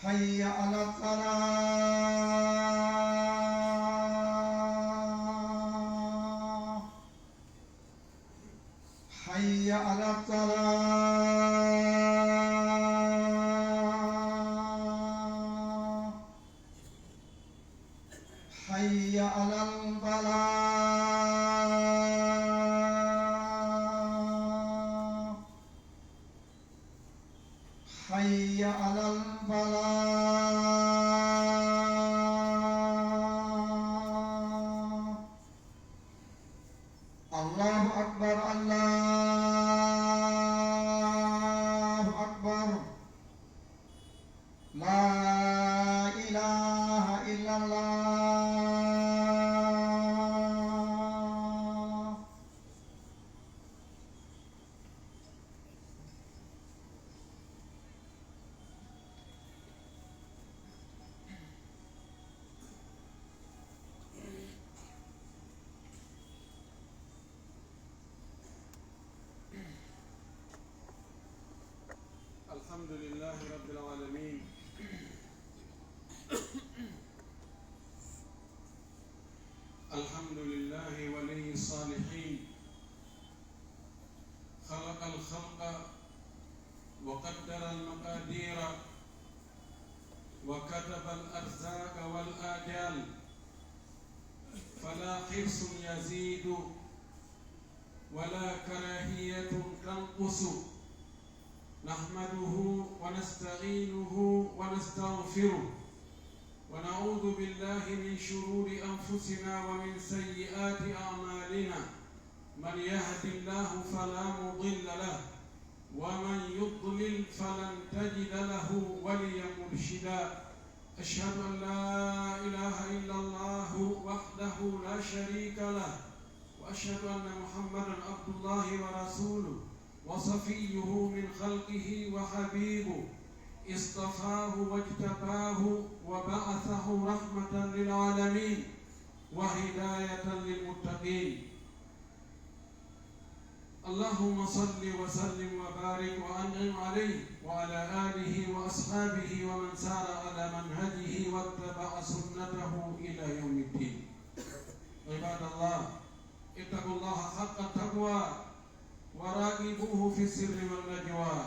حي على الصلاة حي على الصلاة حي على الفلاح حي على الفلاح الله أكبر الله أكبر لا إله إلا الله. الحمد لله رب العالمين الحمد لله ولي الصالحين خلق الخلق وقدر المقادير وكتب الأرزاق والآجال فلا حرص يزيد ولا كراهية تنقص نحمده ونستعينه ونستغفره ونعوذ بالله من شرور أنفسنا ومن سيئات أعمالنا من يهد الله فلا مضل له ومن يضلل فلن تجد له وليا مرشدا أشهد أن لا إله إلا الله وحده لا شريك له وأشهد أن محمدا عبد الله ورسوله وصفيه من خلقه وحبيبه اصطفاه واجتباه وبعثه رحمة للعالمين وهداية للمتقين. اللهم صل وسلم وبارك وأنعم عليه وعلى آله وأصحابه ومن سار على منهجه واتبع سنته إلى يوم الدين. عباد الله اتقوا الله حق التقوى وراقبوه في السر والنجوى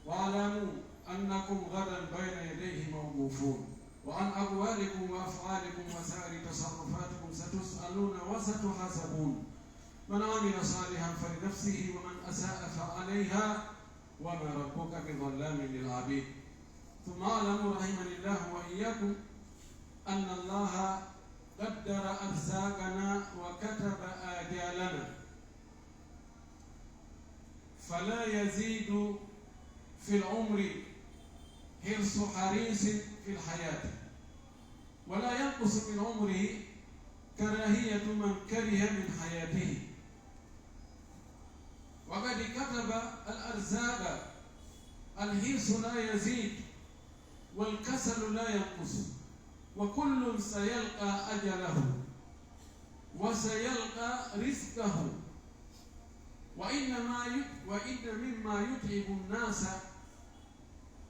واعلموا أنكم غدا بين يديه موقوفون وعن أقوالكم وأفعالكم وسائر تصرفاتكم ستسألون وستحاسبون. من عمل صالحا فلنفسه ومن أساء فعليها وما ربك بظلام للعبيد. ثم اعلموا رحمني الله وإياكم أن الله قدر أرزاقنا وكتب آجالنا فلا يزيد في العمر حرص حريص في الحياة ولا ينقص من عمره كراهية من كره من حياته. وقد كتب الأرزاق الحرص لا يزيد والكسل لا ينقص وكل سيلقى أجله وسيلقى رزقه. وإن مما يتعب الناس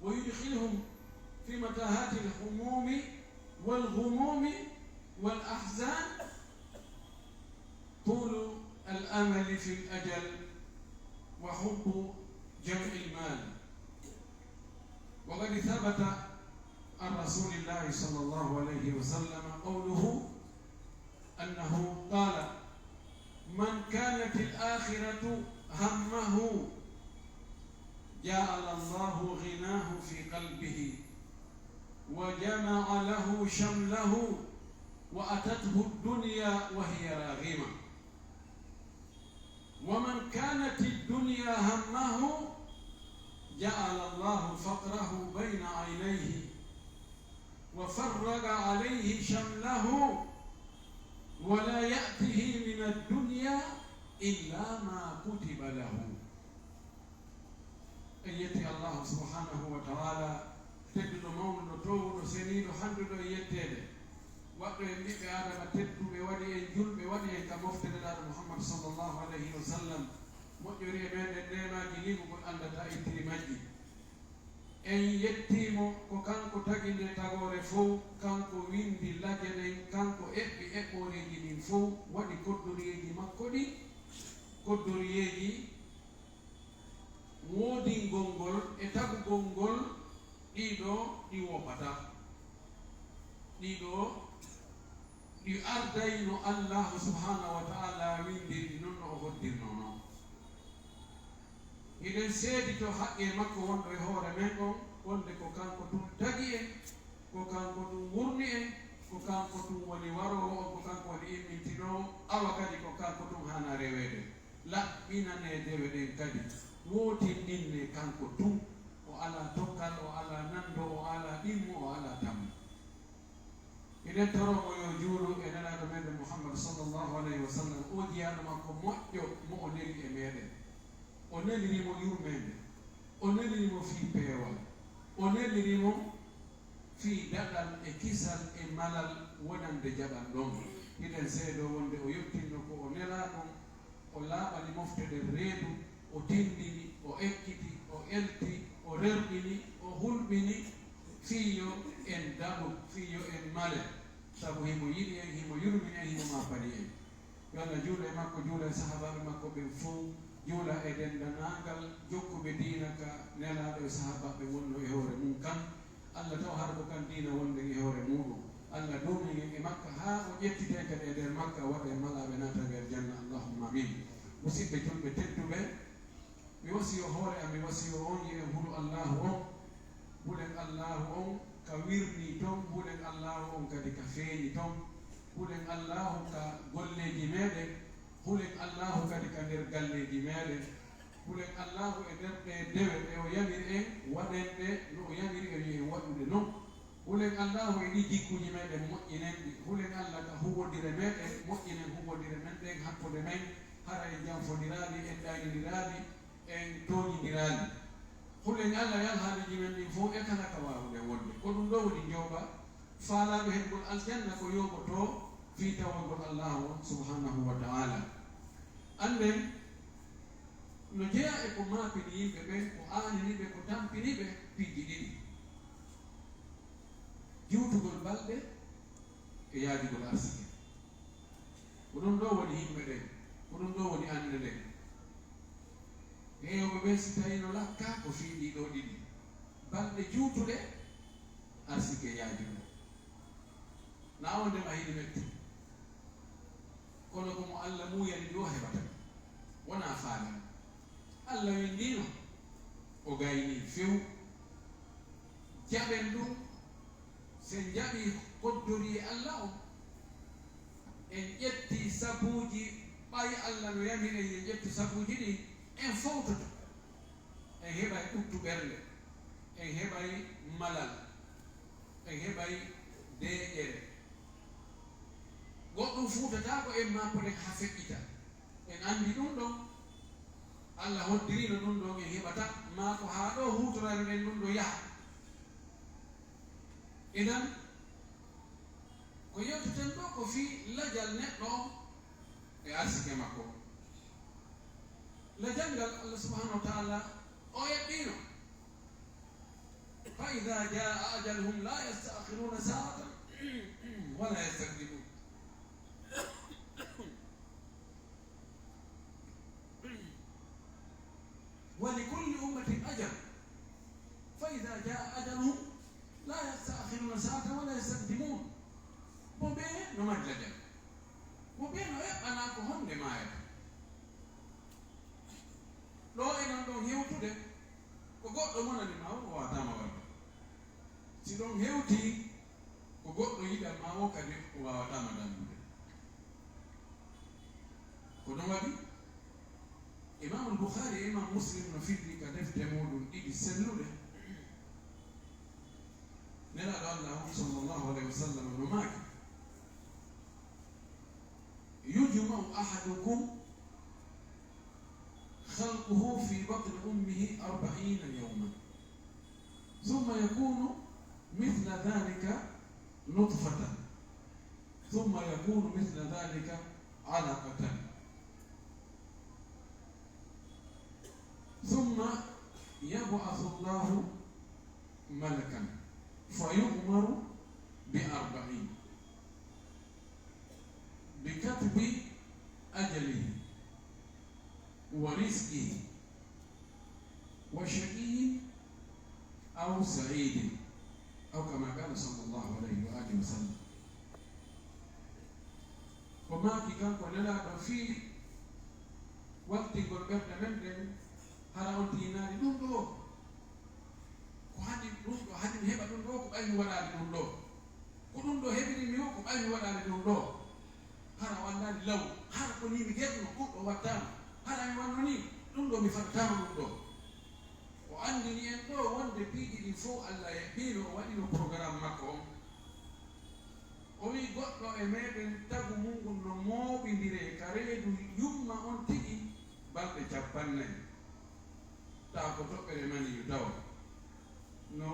ويدخلهم في متاهات الهموم والغموم والأحزان طول الأمل في الأجل وحب جمع المال. وقد ثبت عن رسول الله صلى الله عليه وسلم قوله أنه قال: من كانت الآخرة همه جعل الله غناه في قلبه وجمع له شمله وأتته الدنيا وهي راغمة. ومن كانت الدنيا همه جعل الله فقره بين عينيه وفرج عليه شمله ولا يأته من الدنيا إلا ما كتب له. أيتي الله سبحانه وتعالى تجد مولد طول سنين حمد يتيد وقت يملك آدم تدو بودي الجل بودي كمفتد محمد صلى الله عليه وسلم مجري من النعمة جليل قل أن تأتي مجي en yettimo ko kanko tagi nde tagore fof, kanko windi lagge ɗen, kanko eɓɓi eɓɓoreji ɗin fof, waɗi koddoriyeji makko ɗi, koddoriyeji woodingol ngol e tagugol ngol, ɗiɗo ɗi woppata, ɗiɗo ɗi ardayno allahu subhanahu wa ta'ala windiri non no o hoddirno noon. Iɗen seedi to haqqe makko wonɗo e hoore men ɗon, wonde ko kanko ɗum tagi en, ko kanko ɗum wurni en, ko kanko ɗum woni warowo on, ko kanko woni immintinowo, awa kadi ko kanko ɗum hana rewede, laɓɓinane dewe ɗen kadi, wotinɗinne kanko ɗum, o ala tokkal, o ala nando, o ala ɗimmo, o ala tammo. Eɗen toromo yo juulu e nelaɗo meɗen Muhammad sallallahu alayhi wa sallam, o jiyaɗo makko moƴƴo mo o neli e meɗen, o nelirimo yurmede, o nelirimo fi peewal, o nelirimo fi daɗal e kisal e malal wonande jaɓal ɗon. Hiɗen seedo wonde o yettinno ko o nelaɗon, o laaɓani moftede reedu, o tindini, o ekkiti, o elti, o rerɗini, o hulɓini fiyo en daɗu, fiyo en male, sabu himo yiɗi en, himo yurmini en, himo mafani en. Yo Allah juula e makko, juula e sahabaɓe makko ɓen fof, juula e dendanagal jokkuɓe diina ka nelaɗo e sahabaɓe wonno e hoore mum kan. Allah taw har ko kan diina wonde e hoore muɗum, Allah dumini e makka ha o ƴettite kadi e nder makka, waɗa e malaɓe nata nder janna, allahumma amin. Musidɓe julɓe tedduɓe, mi wasiyo hoore am, mi wasiyo on yi en huɗo allahu on, huɗen allahu on ka wirni ton, huɗen allahu on kadi ka feeñi ton, huɗen allahu ka golleji meɗen, huɗen allahu kadi ka nder galleji meɗen, huɗen allahu e nder ɗe dewe ɗe o yamiri en waɗen ɗe no o yamiri en yo en waɗude noon. Hulen allahu e ɗi jikkuji meɗen moƴƴinen ɗi, hulen allah ka huwodire meɗen, moƴƴinen huwodire men ɗen hakkude men, hara en janfodiraali, en ɗaynidiraali, en toñidiraali. Hulen allah yalhaaliji men ɗin fof e kala ka wawude wonde, ko ɗum ɗo woni jooɓa faalaɓe heɓgol aljanna ko yoɓoto fi tawagol allahu on subhanahu wa ta'ala. Anden no jeeya e ko maapini yimɓe ɓen, ko aaniniɓe, ko tampiniɓe pijji ɗiɗi: juutugol balɗe e yaadugol arsike. Ko ɗum ɗo woni yimɓe ɗen, ko ɗum ɗo woni annde nden. Heewɓe ɓen si tawi no lakka ko fii ɗiɗo ɗiɗi: balɗe juutuɗe, arsike yaajuɗe. Na on ndema hiɗi metti, kono komo Allah muuyani ɗo heɓata, wona faala. Allah windino o gayni few, jaɓen ɗum. Sen jaɓi koddori e Allah o, en ƴetti sabuuji ɓayi Allah no yamiri en ƴetti sabuuji ɗi, en fawtoto, en heɓay ɓuttu ɓernde, en heɓay malal, en heɓay deeƴere. Goɗɗum fuutatako en makoɗen ha feƴƴita. En andi ɗum ɗon, Allah hoddirino ɗum ɗon, en heɓata mako ha ɗo hutorano ɗen ɗum ɗo yaha. Idan ko yewteten ɗo ko fii lajal neɗɗo e arsike makko. Lajal ngal Allah subhanahu wa ta'ala o yaɓɓino: fa idha jaa ajaluhum la yasta'khiruna sa'atan wala yastaqdimun. wa li kulli ummatin ajal fa idha jaa ajaluhum la yasta'khiruna sa'atan wala yastaqdimun. Bo ɓe no majja jam, bo ɓe no yaɓɓana ko honde maayata. Ɗo enon ɗon hewtude ko goɗɗo monani ma o wawatama wadde. Si ɗon hewti ko goɗɗo yiɗan ma o kadi o wawatama dandude. Ko ɗum waɗi Imam al-Bukhari e Imam Muslim no fiddi ka defte muɗum ɗiɗi selluɗe. Nelaɗo Allah sallallahu alayhi wa sallam no maaki: yujma'u ahadukum khalquhu fi batni ummihi 40 yawman thumma yakunu mithla dhalika nutfatan thumma yakunu mithla dhalika 'alaqatan thumma yab'athu Allahu ملكا فيؤمر ب40 بكتب أجله ورزقه وشقي أو سعيد أو كما قال صلى الله عليه وآله وسلم. وما كان قلنا في وقت قربت من هذا أنتينا لندو وهذه لندو هذه هبة لندو كأي ولا لندو كلندو هبة لندو كأي ولا لندو هذا وانا لو هذا كوني بيجيبنا كوب واتام هذا يوانوني لندو مفتام لندو وعندي نيندو وند بيجي لفوق الله يبينه وانينو program مكم owi goɗɗo e meɗen tagu mungu no mooɓidire ka reedu yumma on tigi balɗe 40 taa ko toɓɓere maniyu tawa no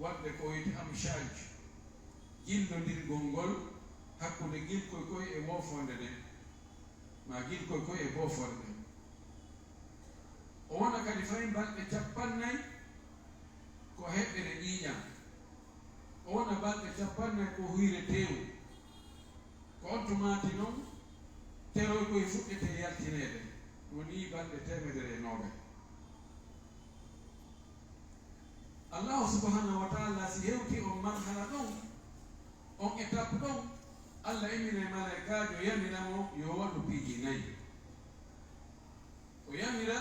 wadde ko wiyete amchage jillodirgol ngol hakkude gilkoy koye e wofonde nden ma gilkoy koye e boforde nden o wona kadi fayi balɗe 40 ko heɓɓere ƴiiƴam o wona balɗe 40 ko huyre tewu ko on tumati noon teroy koye fuɗɗete yaltinede woni balɗe 190. allahu subhanahu wa taala si hewti on marhala ɗon on étape ɗon allah emine malaikajo yamiramo yo waɗu piiji 4 o yamira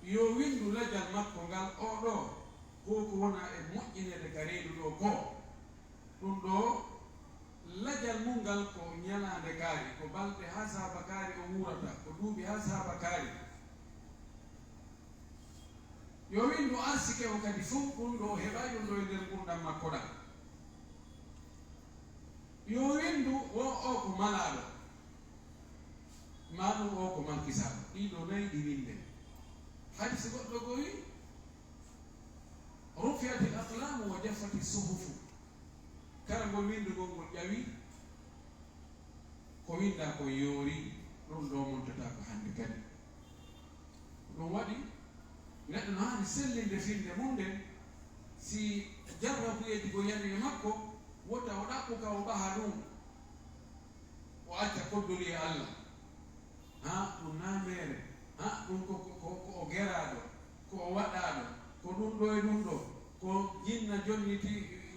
yo windu lajal makko ngal oɗo koko wona e moƴƴinede ka reedu ɗo ko ɗum ɗo lajal mum ngal ko ñalande kaari ko balɗe ha saba kaari o wurata ko duuɓi ha saba kaari yo windu arsike o kadi fof ɗum ɗo heɓay ɗum ɗo e nder gurdam makko ɗam yo windu o ko malaɗo maɗum o ko mankisaɗo ɗiɗo 4 ɗi winde hadis goɗɗo ko wi رفعت الأقلام وجفت الصحف كرغol windugol ngol ƴawi ko winda ko yoori ɗum ɗo montata ko hande kadi ɗum waɗi neɗɗo no haani sellinde finde mum nden si jarrabuyeji ko yani e makko wota o ɗaɓɓuka o ɓaha ɗum o acca koddori e Allah ha ɗum namere ha ɗum ko o geraɗo ko o waɗaɗo ko ɗum ɗo e ɗum ɗo ko jinna jonniti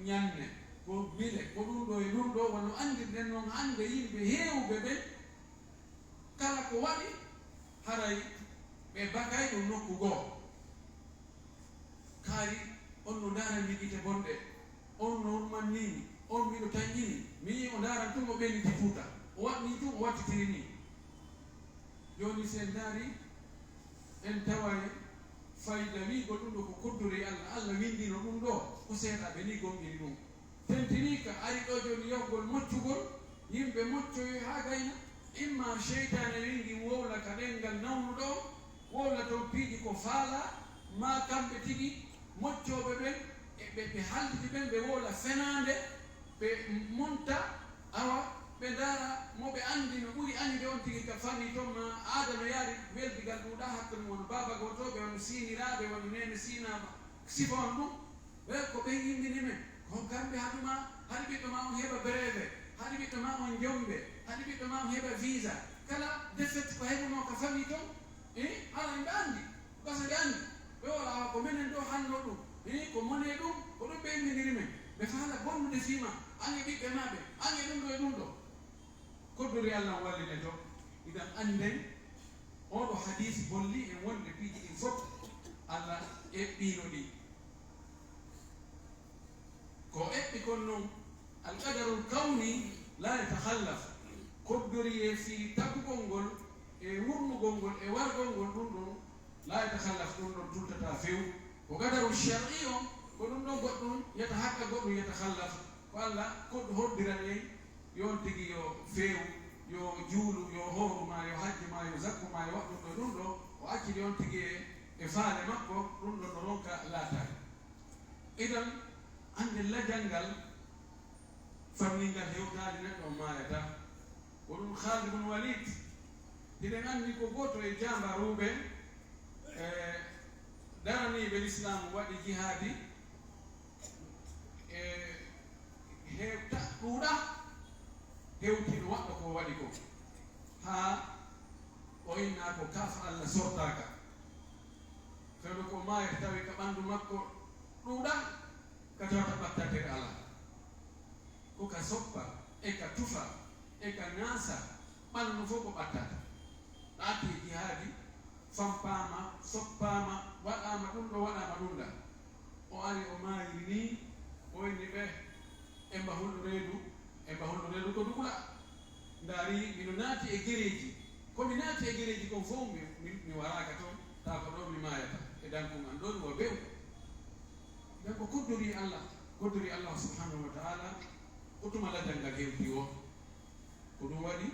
ñanne ko bile ko ɗum ɗo e ɗum ɗo wono andirɗen noon hande yimɓe heewɓe ɓen kala ko waɗi haray ɓe bakay ɗum nokku goo kaari on no ndaranmi gite bonɗe on no mannimi on mbiɗo tañƴini mi yi o ndaran tum o ɓeniti fuuta o waɗni tum o wattitiri ni joni sen ndaari en tawaye fayda wiigo ɗum ɗo ko koddori Allah Allah windino ɗum ɗo ko seeɗaɓe ni gomɗini ɗum tentini ka ari ɗo joni yawgol moccugol yimɓe moccoyo ha gayna imma cheytane wingi wowla ka ɗengal nawnuɗo wowla toon piiɗi ko faala ma kamɓe tigi moccoɓe ɓen ɓe halditi ɓen ɓe wowla fenande ɓe monta awa ɓe ndaara moɓe andi no ɓuri ande on tigi ka famille toon ma aada no yaari weldigal ɗuuɗa hakkude won baba gotoɓe won siniraɓe won nene sinama sifa on ɗum ɓe ko ɓen yimbini men ko kamɓe haɗuma haɗi ɓiɗɗo ma on heɓa breve haɗi ɓiɗɗo ma on jomɓe haɗi ɓiɗɗo ma on heɓa visa kala defet ko heɓuno ka famille toon hala ɓe andi gasa ɓe andi ɓe wala awa ko minen ɗo hanno ɗum ko mone ɗum ko ɗum ɓe yimbiniri men ɓe faala bonnude fima ange ɓiɓɓe maɓe ange ɗum ɗo e ɗum ɗo koddori Allah walline to idan anden oɗo hadis bolli e wonde piiji ɗin fof Allah eɓɓino ɗi ko eɓɓi kon noon alqadarul kawni la yatakhallaf koddori e fi tabugol ngol e wurnugol ngol e wargol ngol ɗum ɗon la yatakhallaf ɗum ɗon tultata few ko qadarul shar'i o ko ɗum ɗon goɗɗum yata hakka goɗɗum yatakhallaf ko Allah koɗɗo hoddiran en yon tigi yo feew yo juulu yo hooru ma yo hajji ma yo zakku ma yo waɗɗum ɗo ɗum ɗo o accidi on tigi e faale makko ɗum ɗon no ronka laatare idan ande lajal ngal famningal hewtade neɗɗo o maayata ko ɗum Khalid ibn Walid hiɗen anndi ko goto e jambaruɓe daraniɓe l'islam waɗi jihadi hewtino waɗɗo ko waɗi ko ha o inna ko kafa Allah sortaka fewno ko maayata tawi ka ɓandu makko ɗuuɗan ka tawata ɓattatere ala ko ka soppa e ka tufa e ka ŋaasa ɓandu fof ko ɓattata ɗaati jihaadi fampama soppama waɗama ɗum ɗo waɗama ɗum ɗa o ari o maayiri ni o inni ɓe e mbahulɗo reedu ko ɗuula ndaari mino naati e gereji komi naati e gereji kon fof mi waraka toon ta ko ɗo mi maayata e dankon an ɗo ɗum o bew donc ko koddori allah subhanahu wa taala ko tuma laddal ngal hewti o ko ɗum waɗi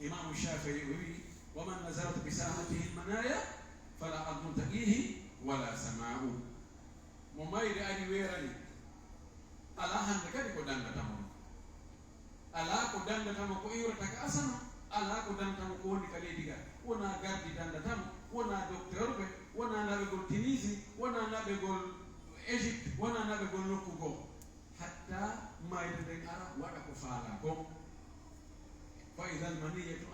imamu Shafii o wi waman nazarat bi sahatihi lmanaya fala ardun taqihi wala sama'u mo mayde ari weerani ala hande kadi ko dandatamo ala ko dandatamo ko iwrata ka asana ala ko dandatamo ko woni ka leydi ga wona gardi dandatamo wona docteur ɓe wona naɓegol Tunisie wona naɓegol Égypte wona naɓegol nokku goo hatta mayde nden ara waɗa ko faala ko fa ida almaniyatu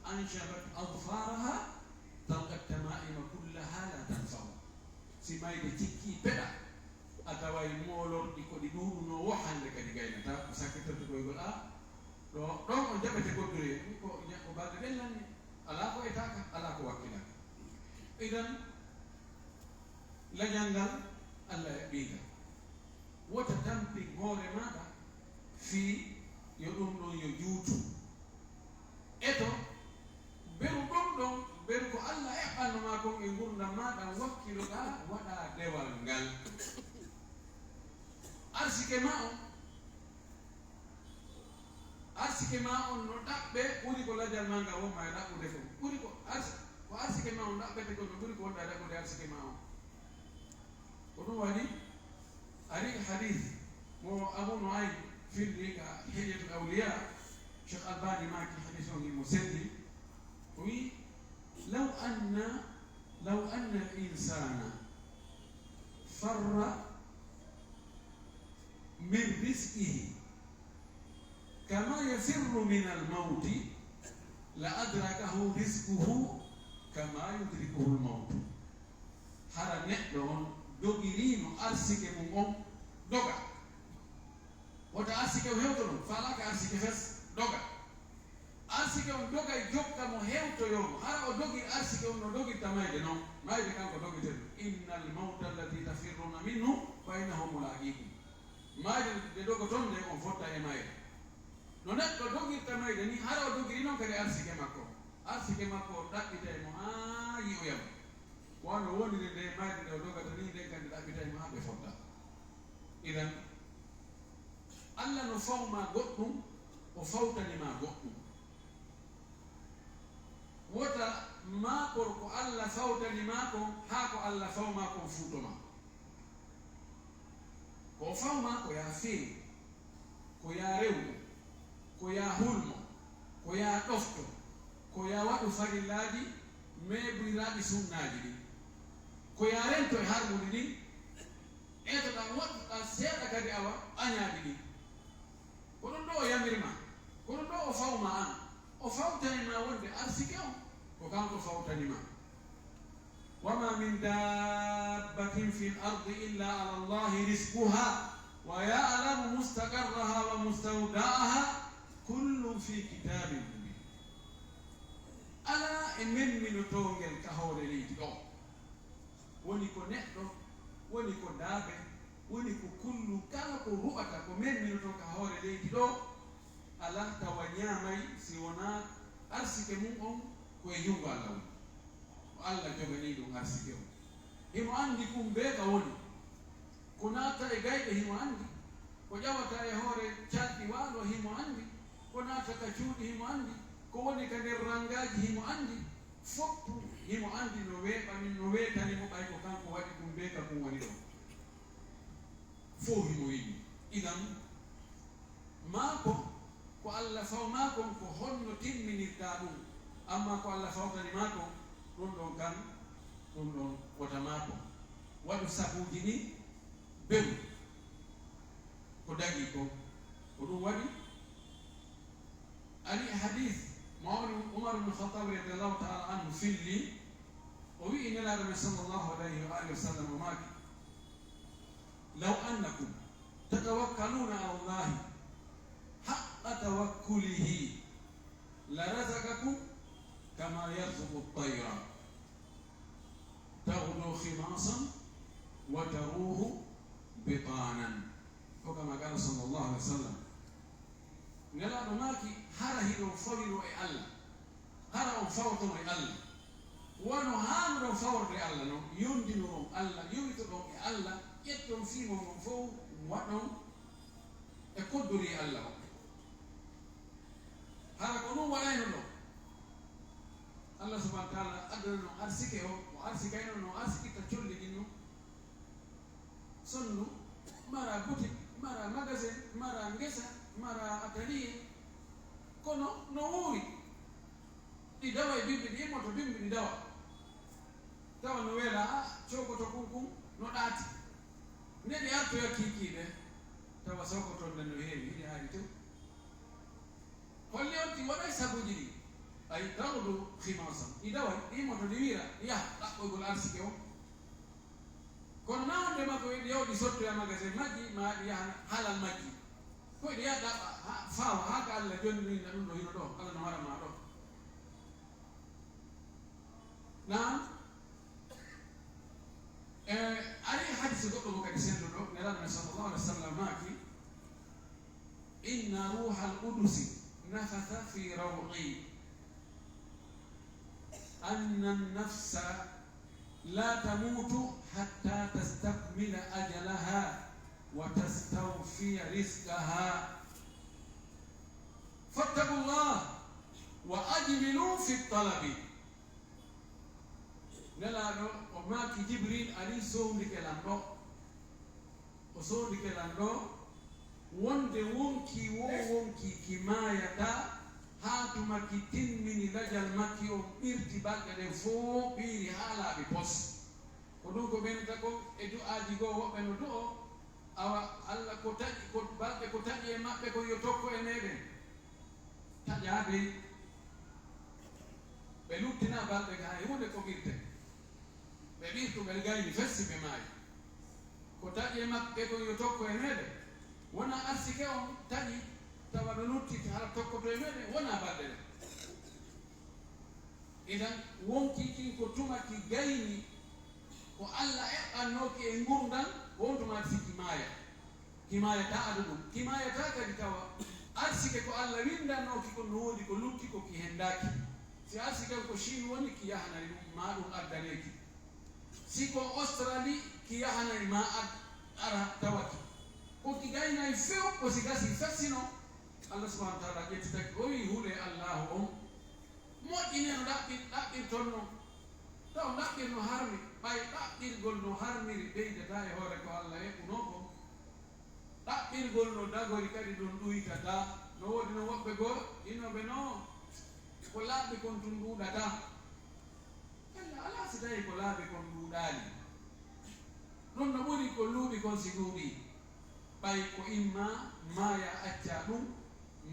anshabat adfaraha talqat tamaima kullaha la tanfau si mayde cikki peɗa a taway moolorɗi ko ɗi ɗuɗuno wo hande kadi gaynata ko sakkitorde koygol a ɗon on jaɓete goddore ko balɗe ɗellanni ala ko etaka ala ko wakkilaka idan lañal ngal allah yaɓɓiga wota tampi hoore maɗa fii yo ɗum ɗon yo juutu eto beru ɗum ɗon beru ko allah eɓɓanno ma kon e gurdam maɗa wakkiloɗa waɗa dewal ngal arsike ma on no ɗaɓɓe ɓuri ko lajal ma ngal wonma e ɗaɓɓude fof ɓuri ko arsike ma on ɗaɓɓete ko no ɓuri ko wonɗa ɗaɓɓude arsike ma on ko ɗum waɗi ari hadith mo Abu Nu'aym firli ka Hilyatul Awliya Cheikh Albani maki hadith on mo seddi wi law anna al-insana farra min rizqihi kama yafirru min al-maut la adrakahu rizquhu kama yudrikuhu al-maut hara neɗɗo on dogirino arsike mum on doga wota arsike o hewto ɗum falaka arsike fes doga arsike on doga e jokka mo hewtoyomo hara o dogir arsike on no dogirta mayde noon mayde kanko dogirte ɗum inna almawta allati tafirruna minhu fa innahu mulaqikum mayde nde dogo toon nde on fotta e mayde no neɗɗo dogirta mayde ni hara o dogiri noon kadi arsike makko ɗaɓɓita e mo ha yi'oyam wano wonire nde mayde nde o dogata ni nden kandi ɗaɓɓita e mo ha ɓe fotta idan allah no fawma goɗɗum o fawtanima goɗɗum wota makor ko allah fawtanima kon ha ko allah fawma kon fuutoma ko fawma ko ya feewi ko ya rewmo ko ya hulmo ko ya ɗofto ko ya waɗu farillaji meɓriraɗi sunnaji ɗi ko ya rento e harmude ɗin etoɗa waɗɗuɗa seeɗa kadi awa añaɗi ɗin ko ɗum ɗo o yamirma ko ɗum ɗo o fawma an o fawtanima wonde arsike on ko kanko fawtanima wama min dabbatin fi l ardi illa ala allahi risquha wa ya'lamu mustaqarraha wa mustawda'aha kullum fi kitabin mubin ala e memminotongel ka hoore leydi ɗo woni ko neɗɗo woni ko daabe woni ko kullu kala ko ruɓata ko memminato ka hoore leydi ɗo ala tawa ñaamay si wona arsike mum on koye jungo allah woni ko allah jogani ɗum arsike o himo andi kumbe ka woni ko naata e gayɓe himo andi ko ƴawata e hoore calɗi waalo himo andi ko naata ka cuuɗi himo andi ko woni ka nder rangaji himo andi foppu himo andi no weetanimo ɓay ko kanko waɗi ɗum be ka kum woni ɗo fof himo yiɗi idan maako ko allah fawmakon ko honno timminirta ɗum amma ko allah fawtanima kon ɗum ɗon kan ɗum ɗon wota maako waɗu sabuji ni beru ko dagi ko ɗum waɗi علي حديث عمر بن الخطاب رضي الله تعالى عنه في اللي وإن النبي صلى الله عليه وآله وسلم وماك لو أنكم تتوكلون على الله حق توكله لرزقكم كما يرزق الطير تغدو خماصا وتروه بطانا وكما قال صلى الله عليه وسلم نلا ماكي هرا هيدو فوريرو اي الله هرا on fawto e Allah wono haano fawrde Allah no yondinoron Allah yowitoɗon e Allah ƴetton fiimo mon fof waɗon e koddori Allah o hara ko ɗum waɗayno ɗo Allah subhanahu wa taala addana no arsike o arsikayno no arsikitta colli ɗin no sonnu mara boutique mara magasin mara ngesa mara atelier kono no wowi ɗi dawa e bimbi ɗi immoto bimbi ɗi dawa tawa no weela a cokoto kunkum no ɗaati nde ɗi artoya kiikiiɓe tawa sokotonde no heewi hiɗi haali tew holli on ti waɗay sabuji ɗi ay tawdu khimasam ɗi dawa ɗi immoto ɗi wiira yaha ɗaɓɓoygol arsike o kono nawonde makko ɗi yaw ɗi sottoya magasin majji ma ɗi yaha halal majji koye ɗi yaha ɗaɓɓa faawa haa ko Allah jonninna ɗum ɗo hino ɗo Allah no warama ɗo نعم علي حديث قبل مكتسين له نرى صلى الله عليه وسلم ماكي إن روح القدس نفث في روعي أن النفس لا تموت حتى تستكمل أجلها وتستوفي رزقها فاتقوا الله وأجملوا في الطلب nelaɗo o maaki jibril ali sowndike lan ɗo o sowndike lan ɗo wonde wonki wo wonki ki maayata haa tumaki timmini lajal makki o ɓirti balɗe ɗen fof ɓiiri haa laaɓi pos ko ɗum ko ɓenata ko e du'aaji goo woɓɓe no do'o awa allah ko taƴi ko balɗe ko taƴi e maɓɓe ko yo tokko e meɗen taƴaade ɓe luttina balɗe ka e hunde ko ɓirte ɓe ɓirtu ɓe gayni fessi ɓe maayi ko taƴi e maɓɓe ko yo tokko e meɗen wona arsike on taƴi tawa ɓe luttita hala tokkoto e meɗen wona balɗe ɗen idan wonki kin ko tumaki gayni ko Allah eɓɓannoki e ngurdal wontuma sikki maaya kimayata aɗa ɗum kimayata kadi tawa arsike ko Allah windannoki ko no woodi ko lutti ko ki hendaki si arsike ko Chine woni ki yahanari ɗum ma ɗum addaneki si ko Australie ki yahanari ma ara tawaki ko ki gaynayi few ko si gasi fessino Allah subhanahu wa taala ƴettitaki o wi huule Allahu on moƴƴini no ɗaɓɓirton no taw ɗaɓɓir no harmi ɓay ɗaɓɓirgol no harmiri ɓeydata e hoore ko Allah eɓɓuno ko ɗaɓɓirgol no dagori kadi ɗum ɗuytata no woodi no woɓɓe goo inoɓe no ko laaɓi kon tun ɗuuɗata Allah ala si tawi ko laaɓi kon ɗuuɗaali ɗum no ɓuri ko luuɓi kon si ɗuuɗi ɓay ko imma maaya acca ɗum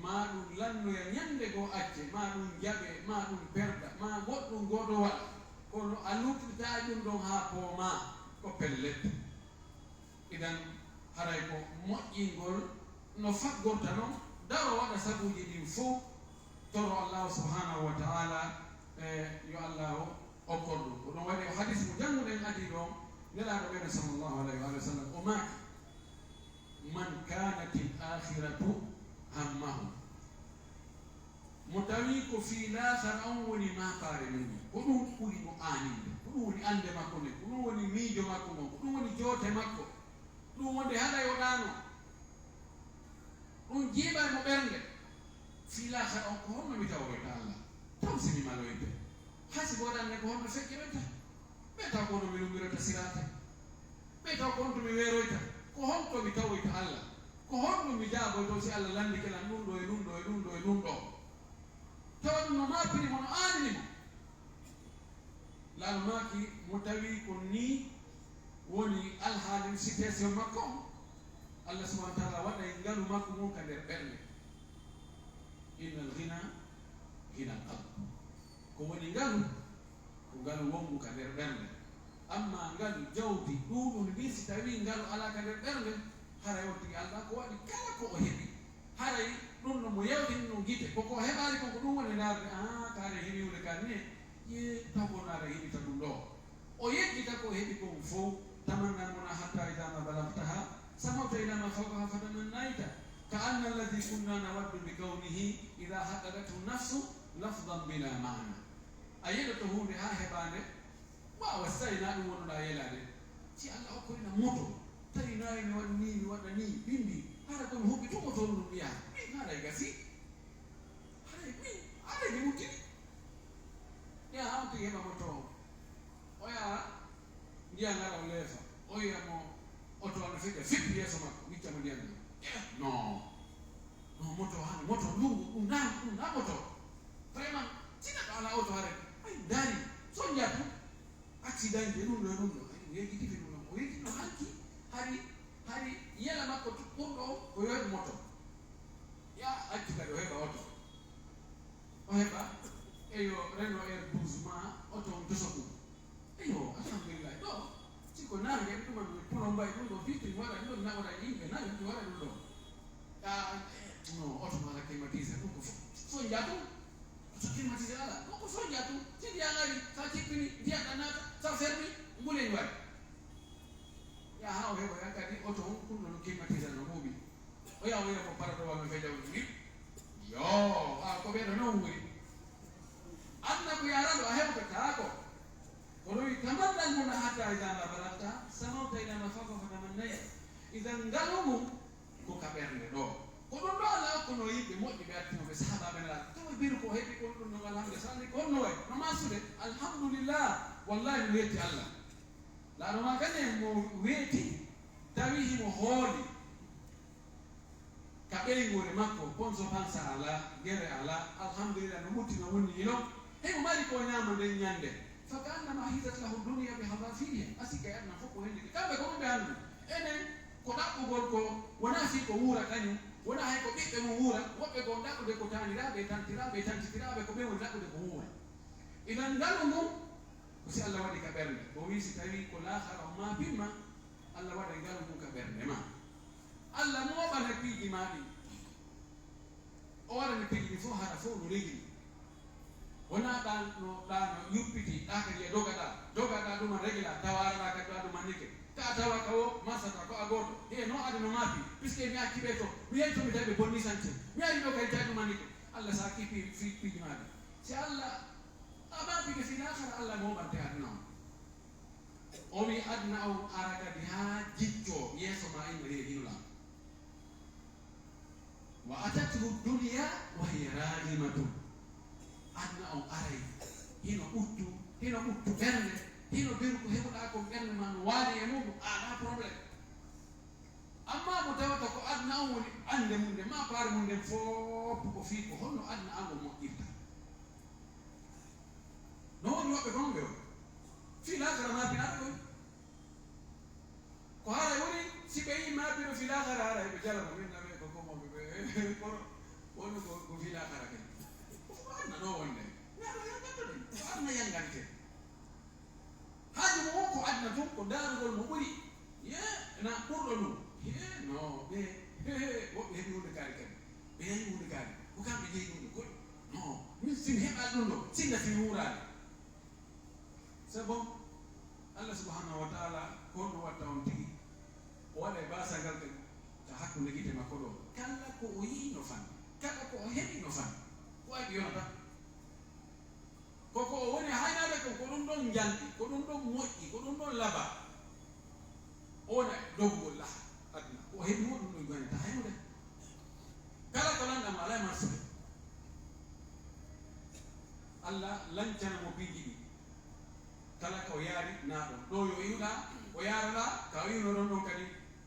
ma ɗum lannoya ñande goo acce ma ɗum jaɓe ma ɗum perda ma goɗɗum goto waɗa kono a luttita ɗum ɗon haa pooma ko pellet idan haray ko moƴƴingol no faggorta noon daro waɗa sabuji ɗin fof toro allahu subhanahu wa taala yo allahu okkor ɗum ko ɗum waɗi o hadis mo jannguɗen adi ɗon nelaɗo ɓene sallllahu alayhi wa sallam o maaki man kanat l akhiratu hammahu mo tawi ko fi laahara on woni makaare mum ko ɗum ɓuri mo aaninde ko ɗum woni ande makko nde ko ɗum woni miijo makko mon ko ɗum woni joote makko ɗum wonde haɗayoɗano ɗum jiiɓa mo ɓernde fi laahara on ko honno mi tawroyta Allah taw simi maloyde hasi boɗanne ko honno feƴƴirata ɓe taw kono mi lumbirata sirata ɓe taw ko honto mi weeroyta ko honto mi tawoyta Allah ko honno mi jaaboyto si Allah landikelan ɗum ɗo e ɗum ɗo e ɗum ɗo e ɗum ɗo tawa ɗum no maapiri mo no aanini mo laal maaki mo tawi ko ni woni alhaali situation makko on Allah subhanahu wa taala waɗa e ngalu makko mum ka nder ɓernde innal ghina ghina qalb ko woni ngalu ko ngalu wongu ka nder ɓernde amma ngalu jawdi ɗuɗum ndi si tawi ngalu ala ka nder ɓernde haray on tigi Allah ko waɗi kala ko o heɓi haray ɗum no mo yewtini no gite koko heɓali koko ɗum woni darde kare heɓiwde kan ne ye tawgonare heɓita ɗum ɗo o yeddita ko heɓi kon fof tamannan mona hatta idama balagtaha samawta ilama fawqaha fatamannayta ka anna alladhi kunna nawaddu bi kawnihi idha haqqaqathu nafsu lafdan bila maana a yeɗoto hunde ha heɓande wawa so tawi na ɗum wonnoɗa yelade si Allah hokkorina moto tawi nayi mi waɗa ni mi waɗa ni bindi hara komi huɓɓi tumo toon ɗum wiya min haɗay gasi haɗay min haɗay mi muttini ya hamti heɓa moto o o yaha ndiya ngara o leefa o wiyamo oto ano fiɗe fippi yeeso makko wiccamo ndiyam non non moto hande moto ndungu ɗum na moto vraiment sinaɗo ala auto hare ay daari so jatu accident je ɗum ɗo e ɗum ɗo yejitifi ɗum ɗo o yejitino hanki hari yela makko ɓurɗo o yo heɓ moto ya acci kadi o heɓa auto o heɓa eyo reno Airbus ma auto on joso ɗum eyo alhamdulillah ɗo siko nange ɗuman puno mbay ɗum ɗo fifti mi waɗa ɗum na waɗa yimɓe nayi mi waɗa ɗum ɗo no auto mala climatisé ɗum ko fo jatu so climatisé ala ɗum ko fo jatu si ndiya ngari sa cippini ndiyam ɗa naata sa fermi nguleni waɗi ya ha o heɓa kadi auto on ɗum ɗo no climatisé no huuɓi o yaha o wiya ko paraɗowal no fejawdi ni yo ko ɓeɗo non wuri adna ko yaraɗo a heɓtata ko kono wi tamannal mum hatta idama balagta samawta ilama fawqa fatamannayta idan ngalu mum ko ka ɓernde ɗo ko ɗum ɗo Allah hokkono yimɓe moƴƴi ɓe artinoɓe sahabaɓe nela tawa biru ko heɓi kon ɗum no alhamdulillah so andi ko honno way no masude alhamdulillah wallahi mi wetti Allah laaɗoma kadi mo weeti tawi himo hooli ka ɓeygore makko ponso pansa ala gere ala alhamdulillah no mutti no wonni ino hemo mari ko ñama nden ñande faka annama hidat lahu dunia bi hadafiriha asika adna fof ko henndi kamɓe ko ɓe anndu enen ko ɗaɓɓugol ko wona fi ko wuura kañum wona hay ko ɓiɓɓe mum wuura woɓɓe ko ɗaɓɓude ko taniraɓe tantiraɓe tantitiraɓe ko ɓe woni ɗaɓɓude ko wuura idan ngalu mum ko si Allah waɗi ka ɓernde o wi si tawi ko lahara o ma bimma Allah waɗa ngalu mum ka ɓernde ma Allah mooɓana piiji ma ɗi o waɗane piiji ɗi fof hara fof no regli wona ɗano yuppiti ɗa kadi e dogaɗa ɗuma régla tawaraɗa kadi ɗa ɗuma nike ka tawa ka o masata ko a goto no ade no maapi puisque mi acci ɓe to mi yeyi tomi tawi ɓe bonni sante mi ari ɗo kadi tawi ɗuma nike Allah sa kipi piiji maɗi si Allah a mapiɓe fil akhara Allah moɓante aduna o wi aduna o ara kadi ha jicco yeeso ma ina reedinolam wa atathu dunia wa hiya rahimatun aduna on aray hino ɓuttu ɓernde hino biru ko heɓuɗa ko ɓernde ma no waali e muɗum ala probléme amma mo tawata ko aduna on woni ande mum nde ma paare mum nden fof ko fii ko holno aduna an o moƴƴirta no woni woɓɓe gonɓe o fii lakara mabinaɗo ɗon ko haray woni si ɓe yi mabino fii lakara haray ɓe jalama min nawe ko gomoɓe ɓe kono woni ko fii lakara ken aduna ɗo wonde neɗo yangantoɗe ko aduna yangante haaju mo won ko aduna tun ko darugol mo ɓuri na ɓurɗo ɗum no ɓe woɓɓe heɓi hunde kaari kadi ɓe yahi hunde kaari ko kamɓe jeeyi ɗum ɗo goɗɗo non min sin heɓal ɗum ɗo sinna fi wuurade c'est bon Allah subhanahu wa taala ko ɗum watta on tigi o waɗa e basagal kadi ta hakkude gite makko ɗo kala ko o yii no fan kala ko o heɓi no fan ko waɗi yonata koko o woni haynade ko ɗum ɗon jalɗi ko ɗum ɗon moƴƴi ko ɗum ɗon laba o wona doggol laha aduna ko heɓi mo ɗum ɗon goneta haynude kala ko lanɗam ala e marsude Allah lancana mo piiji ɗi kala ko yaari naaɗon ɗo yo iwɗa o yarana ka wiwno ɗon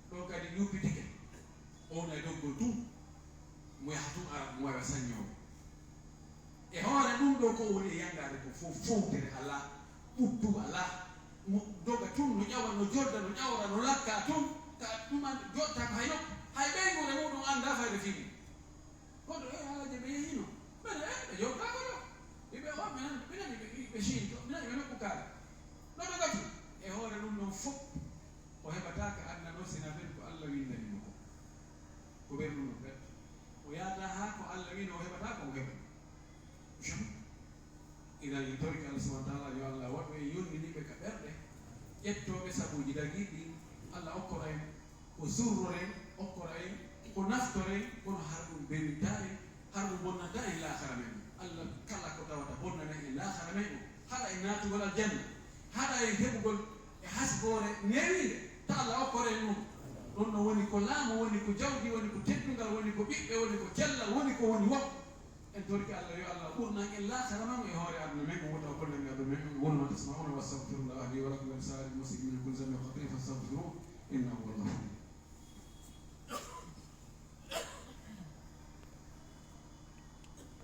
ɗon kadi yuppitike o wona e doggol tum mo yaha tum ara mo wawa saññowo e hoore ɗum ɗo ko woni e yangade ko fof fowtere ala ɓuttu ala mo doga tum no ƴawa no jodda no ƴawra no lakka tum ka ɗuman jotta ko hay nokku hay ɓeygure muɗum anda fayde fini kono e halaje ɓe yehino ɓene ɓe yewtako ɗo iɓe o minani ɓe shinto minani ɓe nokku kaare noto gati e hoore ɗum ɗon fof o heɓatake annano sina fen ko Allah windanimo ko ɓerɗum no ɓet o yahata ha ko Allah wino o heɓata ko o heɓa jamais idan en torki Allah subahana taala yo Allah waɗu en yonniniɓe ka ɓerɗe ƴettoɓe sabuji dagiɗi Allah okkora en ko surrora en okkora en ko naftore en kono har ɗum bewinta en har ɗum bonnanta en lahara men Allah kala ko tawata bonnana en lahara men o haɗa en natugol aljanna haɗa en heɓugol e hasbore newide ta Allah okkora en ɗum ɗon no woni ko laamu woni ko jawdi woni ko teddungal woni ko ɓiɓɓe woni ko cellal woni ko woni woɓɓe en torki Allah yo Allah ɓurnan en lahara man e hoore aduna men o wota o bolnan e aduna men wonma tasma'una wa astaghfirullah li wa lakum wa li sa'iril muslimina min kulli dhanbin wa khati'atin fastaghfiruhu innahu huwal ghafurur rahim